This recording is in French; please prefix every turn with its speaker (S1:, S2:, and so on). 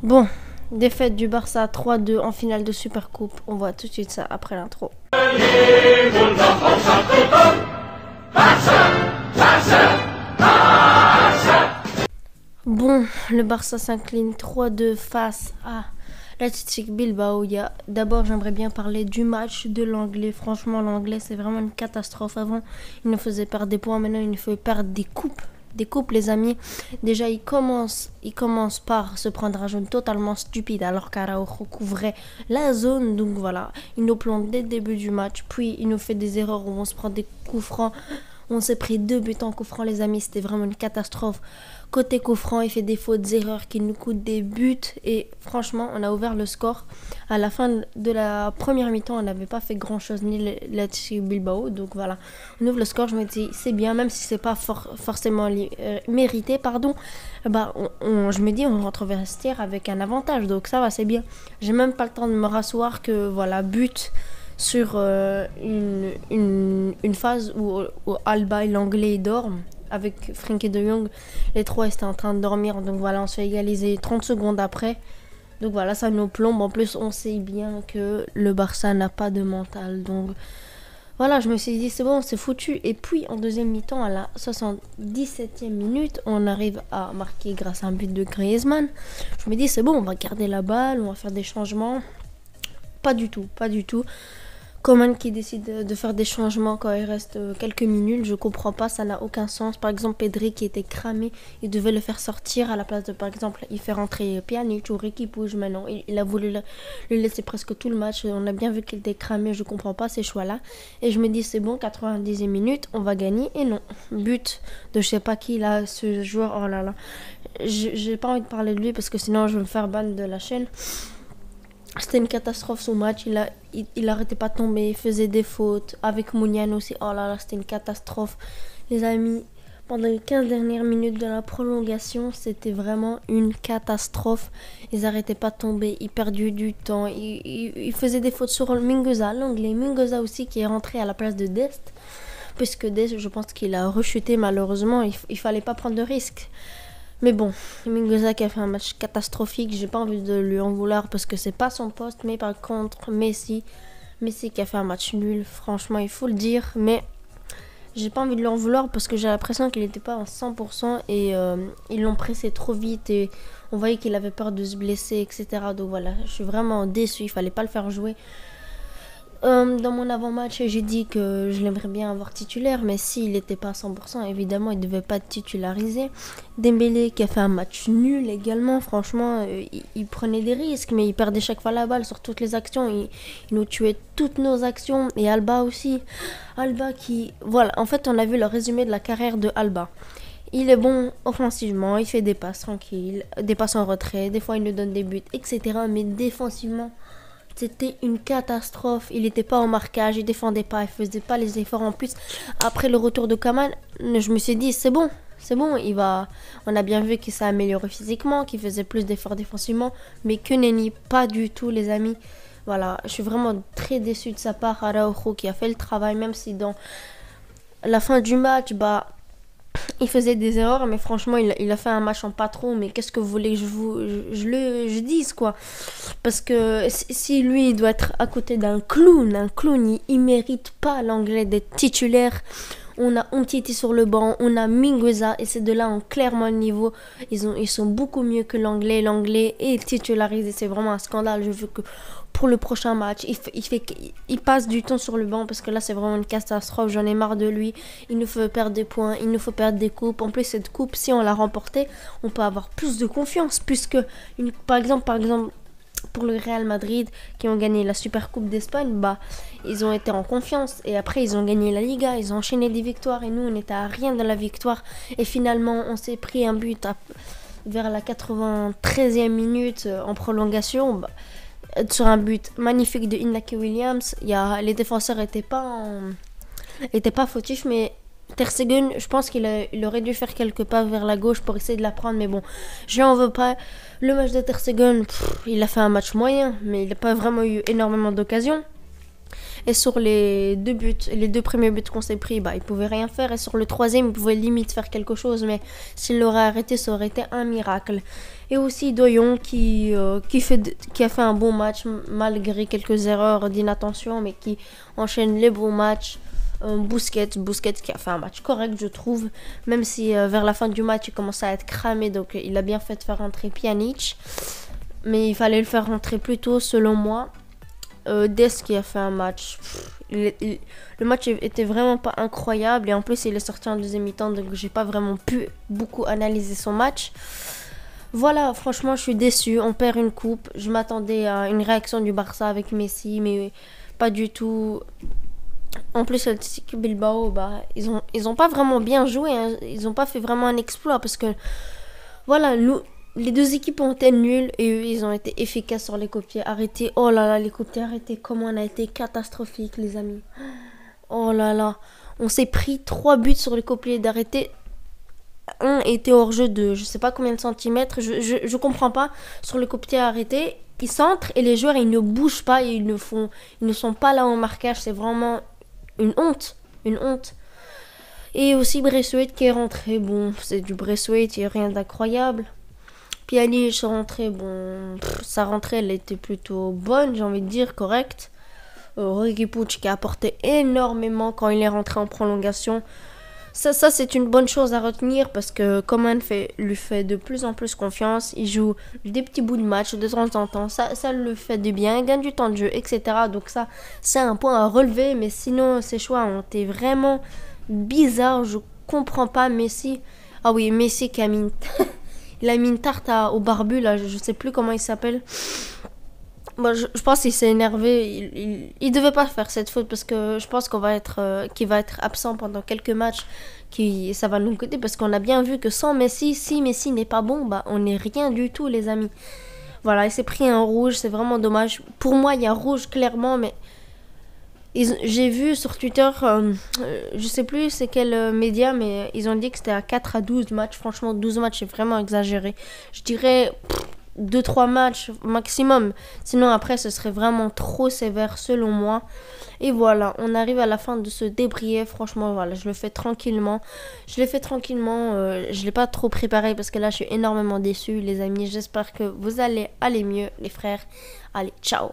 S1: Bon, défaite du Barça 3-2 en finale de Supercoupe. On voit tout de suite ça après l'intro. Bon, le Barça s'incline 3-2 face à l'Athletic Bilbao. D'abord, j'aimerais bien parler du match de l'anglais. Franchement, l'anglais, c'est vraiment une catastrophe. Avant, il nous faisait perdre des points. Maintenant, il nous fait perdre des coupes. Des coupes, les amis. Déjà, il commence par se prendre un jaune totalement stupide alors qu'Araujo couvrait la zone. Donc voilà, il nous plante dès le début du match. Puis, il nous fait des erreurs où on se prend des coups francs. On s'est pris 2 buts en coup franc, les amis. C'était vraiment une catastrophe. Côté coup franc, il fait des fautes, erreurs qui nous coûtent des buts. Et franchement, on a ouvert le score. À la fin de la première mi-temps, on n'avait pas fait grand-chose, ni l'Athletic Bilbao. Donc voilà, on ouvre le score. Je me dis, c'est bien, même si c'est pas forcément mérité, pardon. Je me dis, on rentre au vestiaire avec un avantage. Donc ça va, c'est bien. J'ai même pas le temps de me rasseoir que, voilà, but sur une phase où Alba et l'anglais dorment. Avec Frenkie de Jong, les trois étaient en train de dormir. Donc voilà, on se fait égaliser 30 secondes après. Donc voilà, ça nous plombe. En plus, on sait bien que le Barça n'a pas de mental. Donc voilà, je me suis dit, c'est bon, c'est foutu. Et puis, en deuxième mi-temps, à la 77e minute, on arrive à marquer grâce à un but de Griezmann. Je me dis, c'est bon, on va garder la balle, on va faire des changements. Pas du tout. Coman qui décide de faire des changements quand il reste quelques minutes, je comprends pas, ça n'a aucun sens. Par exemple, Pedri qui était cramé, il devait le faire sortir à la place de, par exemple, il fait rentrer Pjanic ou Riqui Puig. Mais non, il a voulu le laisser presque tout le match. On a bien vu qu'il était cramé, je comprends pas ces choix-là. Et je me dis, c'est bon, 90e minute, on va gagner. Et non, but de je sais pas qui là, ce joueur, oh là là. J'ai pas envie de parler de lui parce que sinon je vais me faire ban de la chaîne. C'était une catastrophe son match, il arrêtait pas de tomber, il faisait des fautes. Avec Mounian aussi, oh là là, c'était une catastrophe. Les amis, pendant les 15 dernières minutes de la prolongation, c'était vraiment une catastrophe. Ils arrêtaient pas de tomber, ils perdaient du temps. Ils faisaient des fautes sur Mingueza, l'anglais. Mingueza aussi qui est rentré à la place de Dest. Puisque Dest, je pense qu'il a rechuté malheureusement, il fallait pas prendre de risques. Mais bon, Mingueza qui a fait un match catastrophique, j'ai pas envie de lui en vouloir parce que c'est pas son poste. Mais par contre, Messi qui a fait un match nul, franchement, il faut le dire. Mais j'ai pas envie de lui en vouloir parce que j'ai l'impression qu'il était pas à 100% et ils l'ont pressé trop vite et on voyait qu'il avait peur de se blesser, etc. Donc voilà, je suis vraiment déçue, il fallait pas le faire jouer. Dans mon avant-match, j'ai dit que je l'aimerais bien avoir titulaire, mais s'il n'était pas à 100%, évidemment, il ne devait pas être titularisé. Dembélé qui a fait un match nul également, franchement, il prenait des risques, mais il perdait chaque fois la balle sur toutes les actions. Il nous tuait toutes nos actions, et Alba aussi. Alba qui... Voilà, en fait, on a vu le résumé de la carrière de Alba. Il est bon offensivement, il fait des passes tranquilles, des passes en retrait, des fois il nous donne des buts, etc. Mais défensivement... C'était une catastrophe. Il n'était pas en marquage, il défendait pas, il faisait pas les efforts en plus. Après le retour de Coman, je me suis dit c'est bon, il va. On a bien vu qu'il s'est amélioré physiquement, qu'il faisait plus d'efforts défensivement, mais que nenni, pas du tout les amis. Voilà, je suis vraiment très déçue de sa part. Araujo qui a fait le travail, même si dans la fin du match, il faisait des erreurs, mais franchement, il a fait un match en patron. Mais qu'est-ce que vous voulez que je dise, quoi? Parce que si lui, il doit être à côté d'un clown, il mérite pas l'anglais d'être titulaire. On a Umtiti sur le banc, on a Mingueza, et ces deux-là ont clairement le niveau. Ils sont beaucoup mieux que l'anglais. L'anglais est titularisé, c'est vraiment un scandale. Je veux que pour le prochain match, il passe du temps sur le banc parce que là c'est vraiment une catastrophe. J'en ai marre de lui. Il nous faut perdre des points, il nous faut perdre des coupes. En plus, cette coupe, si on l'a remportée, on peut avoir plus de confiance puisque, par exemple, pour le Real Madrid qui ont gagné la Super Coupe d'Espagne, ils ont été en confiance et après ils ont gagné la Liga, ils ont enchaîné des victoires et nous on était à rien de la victoire et finalement on s'est pris un but vers la 93e minute en prolongation sur un but magnifique de Inaki Williams. Les défenseurs étaient pas fautifs, mais Ter Stegen, je pense qu'il aurait dû faire quelques pas vers la gauche pour essayer de la prendre, mais bon, je n'en veux pas. Le match de Ter Stegen, il a fait un match moyen, mais il n'a pas vraiment eu énormément d'occasions. Et sur les deux premiers buts qu'on s'est pris, bah, il pouvait rien faire. Et sur le troisième, il pouvait limite faire quelque chose. Mais s'il l'aurait arrêté, ça aurait été un miracle. Et aussi Doyon qui a fait un bon match malgré quelques erreurs d'inattention, mais qui enchaîne les bons matchs. Busquets qui a fait un match correct, je trouve, même si vers la fin du match il commençait à être cramé, donc il a bien fait de faire rentrer Pjanic, mais il fallait le faire rentrer plus tôt selon moi. Dest qui a fait un match, le match était vraiment pas incroyable, et en plus il est sorti en deuxième mi-temps, donc j'ai pas vraiment pu beaucoup analyser son match. Voilà, franchement je suis déçue, on perd une coupe, je m'attendais à une réaction du Barça avec Messi, mais pas du tout. En plus, Athletic Bilbao, bah, ils ont pas vraiment bien joué, hein. Ils ont pas fait vraiment un exploit parce que, voilà, les deux équipes ont été nulles et eux, ils ont été efficaces sur les coups de pied arrêtés. Oh là là, les coups de pied arrêtés, comment on a été catastrophique, les amis. Oh là là, on s'est pris 3 buts sur les coups de pied d'arrêté. Un était hors jeu de je sais pas combien de centimètres, je comprends pas. Sur les coups de pied arrêtés, ils centrent et les joueurs, ils ne bougent pas et ils ne sont pas là en marquage, c'est vraiment une honte, une honte. Et aussi Braithwaite qui est rentré, bon, c'est du Braithwaite, il n'y a rien d'incroyable. Pjanic est rentré, bon, sa rentrée elle était plutôt bonne, j'ai envie de dire, correcte. Riqui Puig qui a apporté énormément quand il est rentré en prolongation. Ça c'est une bonne chose à retenir parce que Coman lui fait de plus en plus confiance. Il joue des petits bouts de match de temps en temps. Ça le fait du bien, il gagne du temps de jeu, etc. Donc ça, c'est un point à relever. Mais sinon, ses choix ont été vraiment bizarres. Je comprends pas Messi. Ah oui, Messi qui a mis il a mis une tarte au barbu, là. Je sais plus comment il s'appelle. Bon, je pense qu'il s'est énervé. Il devait pas faire cette faute parce que je pense qu'il va être absent pendant quelques matchs. Ça va nous coûter parce qu'on a bien vu que sans Messi, si Messi n'est pas bon, bah on n'est rien du tout, les amis. Voilà, il s'est pris un rouge, c'est vraiment dommage. Pour moi, il y a un rouge clairement, mais j'ai vu sur Twitter, je sais plus c'est quel média, mais ils ont dit que c'était à 4 à 12 matchs. Franchement, 12 matchs, c'est vraiment exagéré. Je dirais 2-3 matchs maximum. Sinon, après, ce serait vraiment trop sévère selon moi. Et voilà, on arrive à la fin de ce débrief. Franchement, voilà, je le fais tranquillement. Je l'ai pas trop préparé parce que là, je suis énormément déçue, les amis. J'espère que vous allez aller mieux, les frères. Allez, ciao!